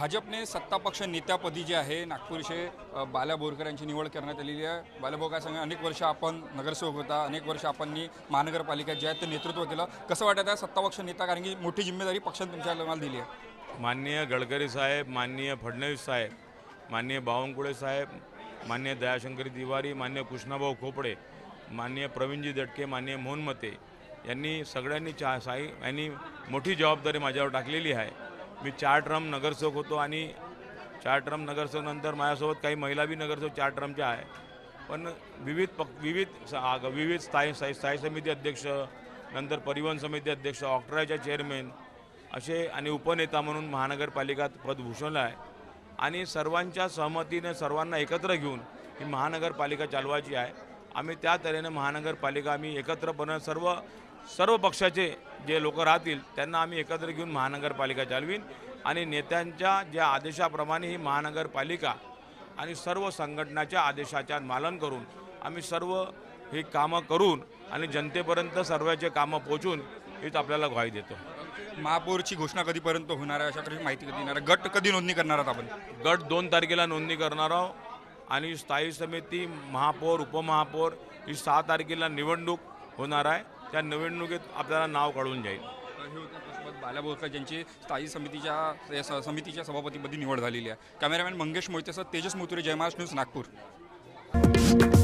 भाजपने सत्तापक्ष नेत्यापदी जे आहे नागपूरचे बाला बोरकर यांची निवड करण्यात आलेली आहे। बाला बोरकर सांगा, अनेक वर्ष आपण नगरसेवक होता, अनेक वर्ष आपण महानगरपालिका जे आहे ते नेतृत्व केलं, कसं वाटत आहे सत्तापक्ष नेता, कारण की मोठी जिम्मेदारी पक्षाने तुमच्या दिली आहे? माननीय गडकरी साहेब, माननीय फडणवीस साहेब, माननीय बावनकुळे साहेब, माननीय दयाशंकरी तिवारी, माननीय कृष्णाभाऊ खोपडे, माननीय प्रवीणजी दटके, माननीय मोहन मते यांनी सगळ्यांनी यांनी मोठी जबाबदारी माझ्यावर टाकलेली आहे। मी 4 टर्म नगरसेवक होतो आणि 4 टर्म नगरसेवक नंतर माझ्यासोबत काही महिला बी नगरसेवक 4 टर्मच्या आहे। पण विविध स्थायी समिती अध्यक्ष, नंतर परिवहन समिती अध्यक्ष, ऑक्ट्राच्या चेअरमॅन असे आणि उपनेता म्हणून महानगरपालिका पद भूषवलं आहे। आणि सर्वांच्या सहमतीने सर्वांना एकत्र घेऊन ही महानगरपालिका चालवायची आहे। आम्ही त्या तऱ्हेने महानगरपालिका आम्ही एकत्रपणे सर्व पक्षाचे जे लोक राहतील त्यांना आम्ही एकत्र घेऊन महानगरपालिका चालवीन आणि नेत्यांच्या ज्या आदेशाप्रमाणे ही महानगरपालिका आणि सर्व संघटनाच्या आदेशाच्या पालन करून आम्ही सर्व ही कामं करून आणि जनतेपर्यंत सर्वांचे कामं पोहोचून हीच आपल्याला ग्वाही देतो। महापौरची घोषणा कधीपर्यंत होणार आहे, अशा माहिती कधी येणार आहे? गट कधी नोंदणी करणार आहात आपण? गट 2 तारखेला नोंदणी करणार आहोत आणि स्थायी समिती, महापौर, उपमहापौर ही 6 तारखेला निवडणूक होणार आहे। त्या निवडणुकीत आपल्याला नाव कळून जाईल। हे होतं बाला बोरकर यांची स्थायी समितीच्या सभापतीपदी निवड झालेली आहे। कॅमेरामॅन मंगेश मोहितेसह तेजस मुतुरे, जय महाराष्ट्र न्यूज, नागपूर।